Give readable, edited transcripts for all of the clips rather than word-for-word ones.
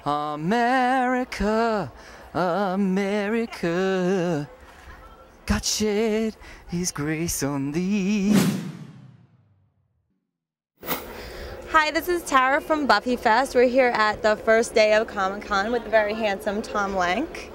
America, America, God shed his grace on thee. Hi, this is Tara from Buffyfest. We're here at the first day of Comic-Con with the very handsome Tom Lenk.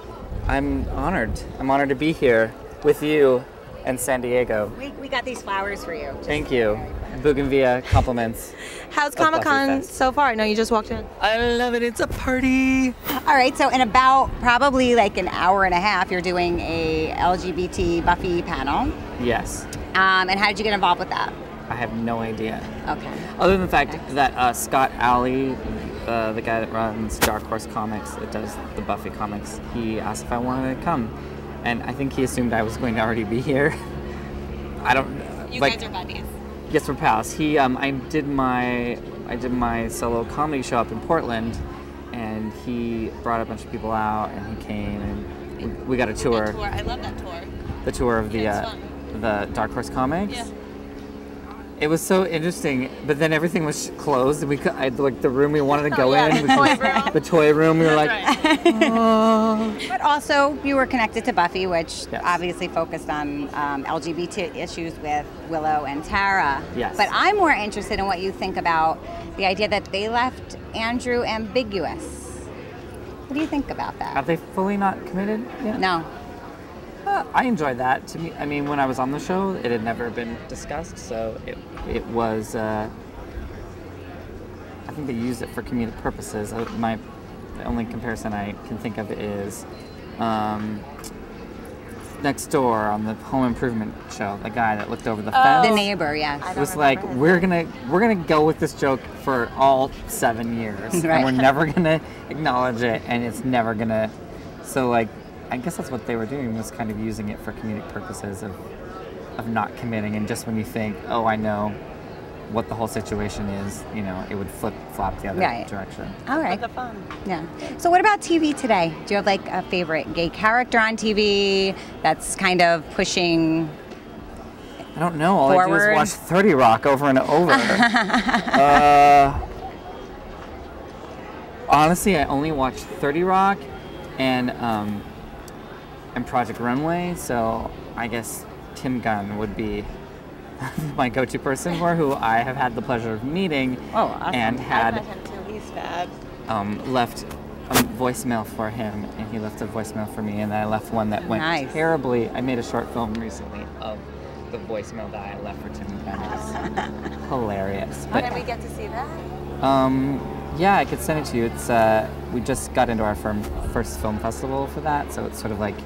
I'm honored. I'm honored to be here with you and San Diego. We got these flowers for you. Thank you. Bougainvillea compliments. How's Comic-Con so far? I know you just walked in. I love it. It's a party. All right, so in about probably like an hour and a half, you're doing a LGBT Buffy panel. Yes. And how did you get involved with that? I have no idea. Okay. Other than the fact that Scott Alley, the guy that runs Dark Horse Comics, that does the Buffy comics, he asked if I wanted to come. And I think he assumed I was going to already be here. I don't. You guys are buddies. Yes, we're pals. I did my solo comedy show up in Portland, and he brought a bunch of people out, and he came, and we got a tour. That tour. I love that tour. The tour of the Dark Horse Comics. Yeah. It was so interesting, but then everything was closed, and like the room we wanted to go in, the toy room. We were like, oh. But also, you were connected to Buffy, which obviously focused on LGBT issues with Willow and Tara. Yes. But I'm more interested in what you think about the idea that they left Andrew ambiguous. What do you think about that? Have they fully not committed yet? No. I enjoyed that. To me, I mean, when I was on the show, it had never been discussed, so it was. I think they used it for comedic purposes. The only comparison I can think of is next door on the Home Improvement show. The guy that looked over the fence. The neighbor, yes. It was like we're gonna go with this joke for all 7 years, right. And we're never gonna acknowledge it, and it's never gonna. So like. I guess that's what they were doing, was kind of using it for comedic purposes of not committing, and just when you think, oh, I know what the whole situation is, it would flip-flop the other direction. All right. The fun. Yeah. So what about TV today? Do you have like a favorite gay character on TV that's kind of pushing I don't know. All forward? I do is watch 30 Rock over and over. Honestly, I only watch 30 Rock and Project Runway, so I guess Tim Gunn would be my go-to person for who I have had the pleasure of meeting. Oh, awesome. And had I met him too. He's bad. left a voicemail for him, and he left a voicemail for me, and I left one that went terribly. I made a short film recently of the voicemail that I left for Tim Gunn. It was hilarious. But did we get to see that? Yeah, I could send it to you. It's we just got into our first film festival for that, so it's sort of like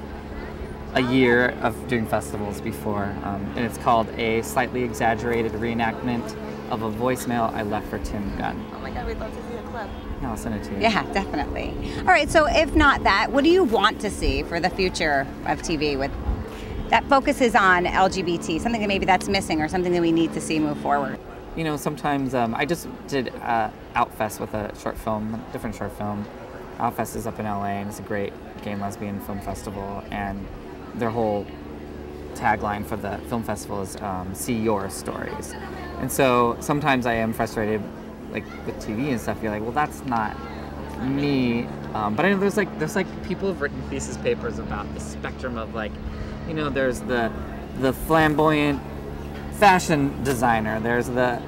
a year of doing festivals before, and it's called A Slightly Exaggerated Reenactment of a Voicemail I Left for Tim Gunn. Oh my God, we'd love to see the clip. Yeah, I'll send it to you. Yeah, definitely. All right, so if not that, what do you want to see for the future of TV that focuses on LGBT, something that maybe that's missing or something that we need to see move forward? Sometimes I just did Outfest with a different short film. Outfest is up in LA, and it's a great gay and lesbian film festival, and their whole tagline for the film festival is "See Your Stories." And so sometimes I am frustrated, like with TV and stuff. You're like, well, that's not me. But I know there's people have written thesis papers about the spectrum of there's the flamboyant fashion designer. There's the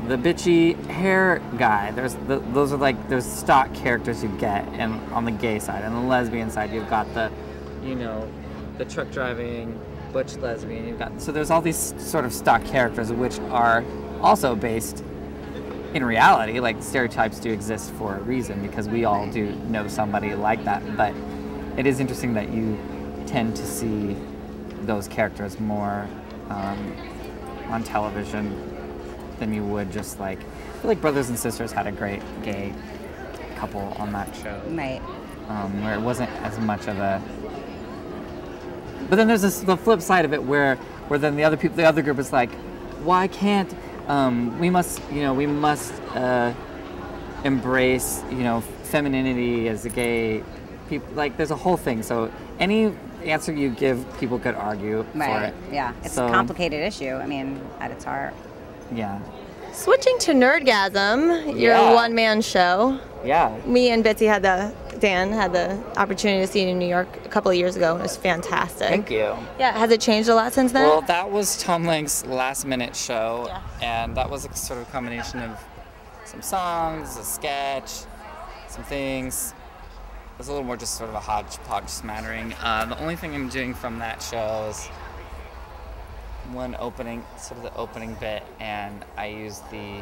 bitchy hair guy. There's stock characters you get, and on the gay side, and the lesbian side, you've got the truck driving butch lesbian. So there's all these sort of stock characters, which are also based in reality. Like, stereotypes do exist for a reason, because we all do know somebody like that. But it is interesting that you tend to see those characters more on television than you would just I feel like Brothers and Sisters had a great gay couple on that show. Right. Where it wasn't as much of a. But then there's the flip side of it where then the other group is like, why can't we must embrace femininity as a gay people, there's a whole thing. So any answer you give, people could argue for it. Yeah, it's a complicated issue. I mean, at its heart. Yeah. Switching to Nerdgasm, your Yeah. one-man show. Yeah. Me and Dan had the opportunity to see it in New York a couple of years ago, and it was fantastic. Thank you. Yeah, has it changed a lot since then? Well, that was Tom Lenk's last-minute show, Yeah. and that was a sort of combination of some songs, a sketch, some things. It was a little more just sort of a hodgepodge smattering. The only thing I'm doing from that show is one opening, sort of the opening bit, and I used the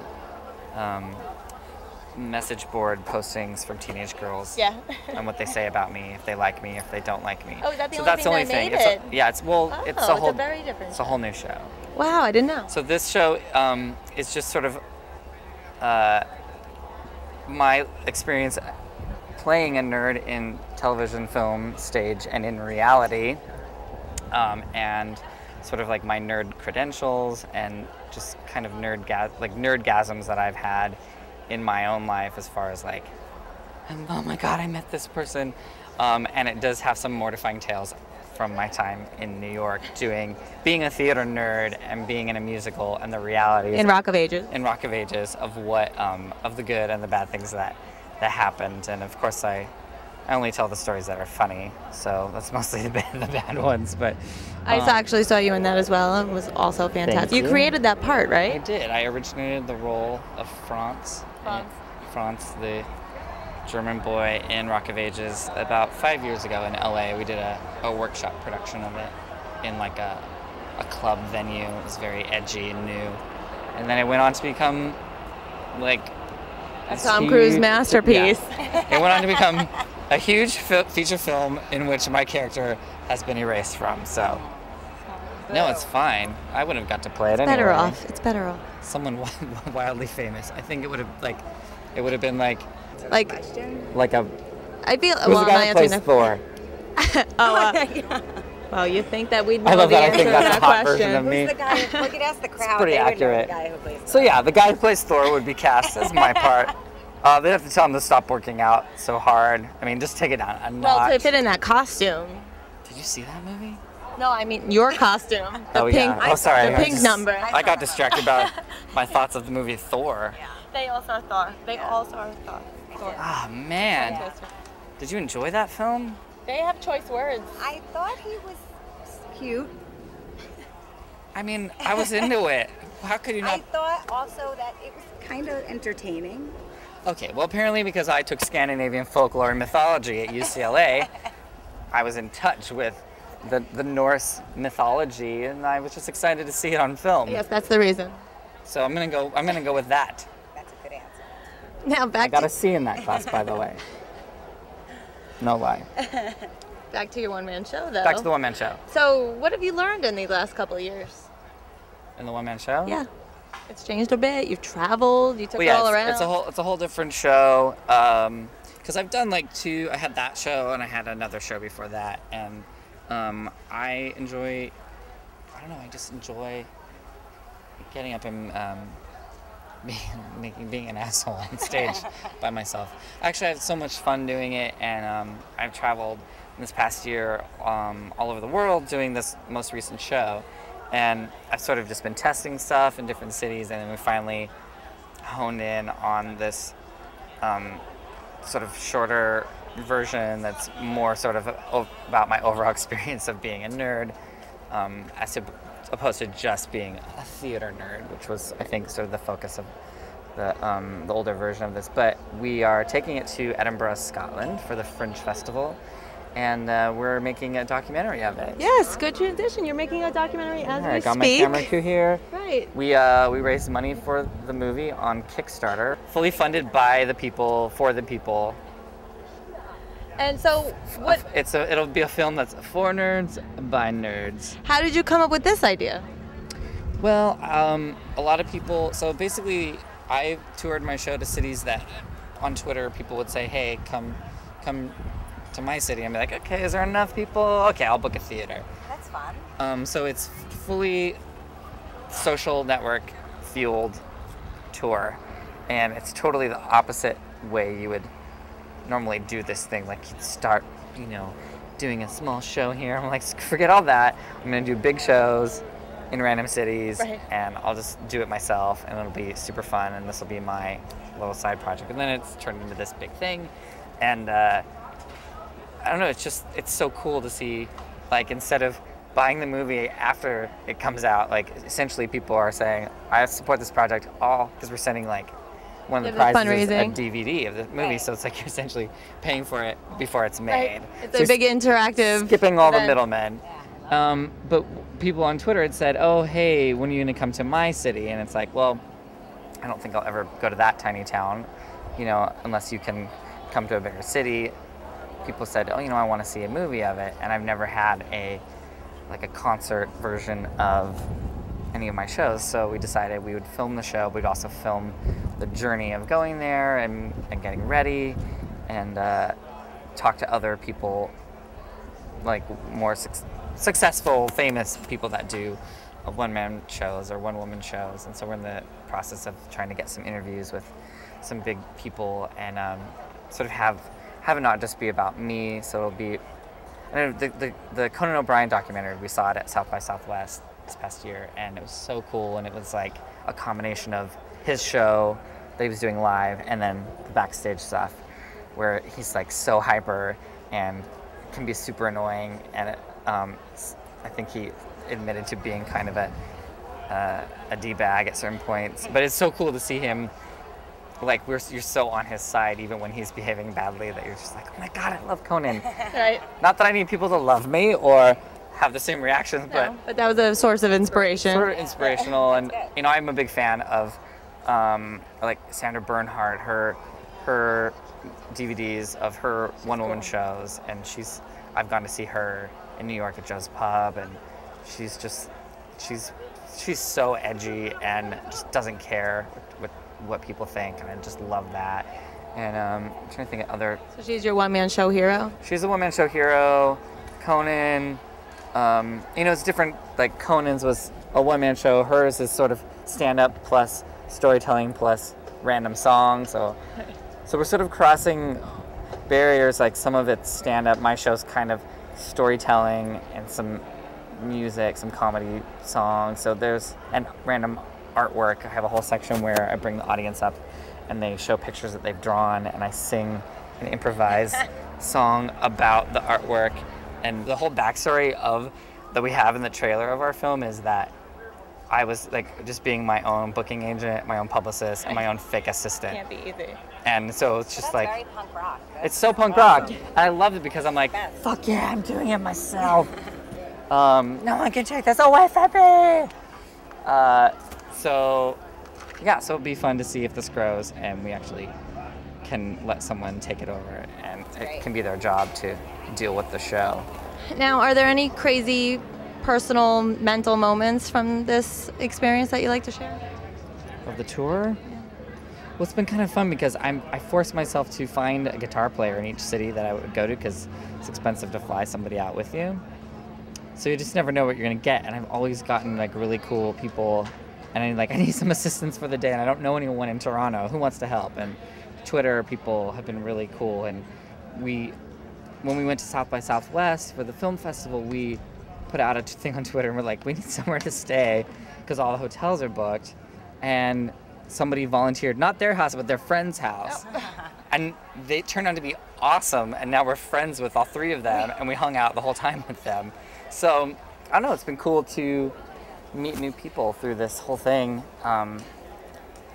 message board postings from teenage girls. Yeah. And what they say about me, if they like me, if they don't like me. Oh, is that the so only that's thing the only that thing. made It's it? it's a It's whole a very different it's a whole new show. Wow, I didn't know. So this show is just sort of my experience playing a nerd in television, film, stage, and in reality, and sort of like my nerd credentials and just kind of nerdgasms that I've had in my own life as far as like, oh my god, I met this person, and it does have some mortifying tales from my time in New York being a theater nerd and being in a musical and the realities In Rock of Ages. of what of the good and the bad things that happened. And of course I only tell the stories that are funny, so that's mostly the bad ones. But I actually saw you in that as well. It was also fantastic. you. You created that part, I right? did. I originated the role of Franz, the German boy in Rock of Ages, about 5 years ago in LA. We did a workshop production of it in like a club venue. It was very edgy and new. And then it went on to become like A Tom Cruise masterpiece. Yeah. It went on to become a huge feature film in which my character has been erased from. So, no, it's fine. I wouldn't have got to play it anyway. It's better off. Someone wildly famous. I think it would have been like Like a. I feel. Who's Well, the guy I'm who not plays answering Thor? Well, you think that we'd I know love the that. I answer think to that's that a hot version question? of me. Who's the guy? We could ask the crowd. pretty They would know accurate. The guy who plays So yeah, the guy who plays Thor would be cast as my part. They'd have to tell him to stop working out so hard. I mean, just take it down a Well, to notch. fit in that costume. Did you see that movie? No, I mean your costume. The Oh pink. yeah. Oh sorry. The I pink just- number. I got distracted by my thoughts of the movie Thor. They all saw Thor. They all saw Thor. Ah man. Did you enjoy that film? They have choice words. I thought he was cute. I mean, I was into it. How could you I not? thought also that it was kind of entertaining. Okay, well apparently because I took Scandinavian folklore and mythology at UCLA, I was in touch with the Norse mythology, and I was just excited to see it on film. Yes, that's the reason. So I'm gonna go with that. That's a good answer. Now I back got a to C in that class, by the way. No lie. your one-man show, though. Back to the one-man show. So, what have you learned in these last couple of years? In the one-man show? Yeah, it's changed a bit. You've traveled. You took Well, it yeah, all around. it's a whole different show. Because I've done like two. I had that show and I had another show before that, and I enjoy. I don't know. I just enjoy getting up and being an asshole on stage by myself. Actually, I had so much fun doing it, and I've traveled this past year all over the world doing this most recent show, and I've sort of just been testing stuff in different cities, and then we finally honed in on this sort of shorter version that's more sort of about my overall experience of being a nerd, as opposed to just being a theater nerd, which was, I think, sort of the focus of the older version of this. But we are taking it to Edinburgh, Scotland for the Fringe Festival, and we're making a documentary of it. Yes, good transition. You're making a documentary as I we got my speak. camera crew here. Right. We raised money for the movie on Kickstarter, fully funded by the people, for the people. And so, what? It'll be a film that's for nerds by nerds. How did you come up with this idea? Well, a lot of people. So basically, I toured my show to cities that, on Twitter, people would say, "Hey, come to my city." And be like, "Okay, is there enough people? Okay, I'll book a theater." That's fun. So it's fully social network fueled tour, and it's totally the opposite way you would normally do this thing. Like you'd start, doing a small show here. I'm like, forget all that. I'm gonna do big shows, in random cities, Right. and I'll just do it myself, and it'll be super fun, and this will be my little side project. And then it's turned into this big thing, and I don't know, it's so cool to see, like, instead of buying the movie after it comes out, like, essentially people are saying, I support this project all because we're sending, like, one of the prizes is a DVD of the movie, Right. so it's like you're essentially paying for it before it's made. Right. It's a big interactive. Skipping all the event. middlemen. But people on Twitter had said, oh, hey, when are you going to come to my city? And it's like, well, I don't think I'll ever go to that tiny town, you know, unless you can come to a bigger city. People said, oh, you know, I want to see a movie of it. And I've never had a concert version of any of my shows. So we decided we would film the show. We'd also film the journey of going there and getting ready, and talk to other people, like more successful, famous people that do one-man shows or one-woman shows. And so we're in the process of trying to get some interviews with some big people, and sort of have it not just be about me. So it'll be, I know the Conan O'Brien documentary, we saw it at South by Southwest this past year, and it was so cool. And it was like a combination of his show that he was doing live, and then the backstage stuff where he's like so hyper and can be super annoying. And I think he admitted to being kind of a D-bag at certain points. But it's so cool to see him, like, you're so on his side even when he's behaving badly, that you're just like, oh my God, I love Conan. Right. Not that I need people to love me or have the same reactions, No, but that was a source of inspiration. sort of inspirational. And you know, I'm a big fan of like Sandra Bernhard, her DVDs of her one-woman shows, and I've gone to see her in New York at Joe's Pub, and she's so edgy and just doesn't care what people think, and I just love that. And I'm trying to think of other. So she's your one-man show hero? She's a one-man show hero. Conan, you know, it's different. Like Conan's was a one-man show. Hers is sort of stand-up plus storytelling plus random songs. So we're sort of crossing barriers. Like some of it's stand-up. My show's kind of storytelling and some music, some comedy songs. So and random artwork. I have a whole section where I bring the audience up and they show pictures that they've drawn, and I sing an improvised song about the artwork. And the whole backstory that we have in the trailer of our film is that I was like just being my own booking agent, my own publicist, and my own fake assistant. Can't be easy. And so it's just That's like very punk rock. it's so punk rock. And I love it because I'm like, fuck yeah, I'm doing it myself. No one can take this away from me. So it'll be fun to see if this grows and we actually can let someone take it over, and it can be their job to deal with the show. Now, are there any crazy personal mental moments from this experience that you like to share? Of the tour? Well, it's been kind of fun because I forced myself to find a guitar player in each city that I would go to, because it's expensive to fly somebody out with you. So you just never know what you're going to get. And I've always gotten like really cool people, and I need some assistance for the day, and I don't know anyone in Toronto who wants to help. And Twitter people have been really cool. And when we went to South by Southwest for the film festival, we put out a thing on Twitter, and we're like, we need somewhere to stay because all the hotels are booked. And somebody volunteered, not their house, but their friend's house. Yep. And they turned out to be awesome, and now we're friends with all three of them, and we hung out the whole time with them. So, I don't know, it's been cool to meet new people through this whole thing,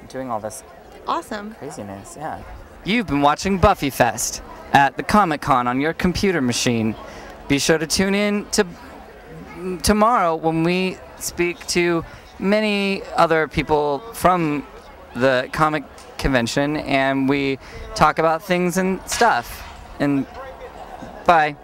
doing all this Awesome. craziness, yeah. You've been watching Buffyfest at the Comic-Con on your computer machine. Be sure to tune in to tomorrow when we speak to many other people from the comic convention, and we talk about things and stuff. And bye.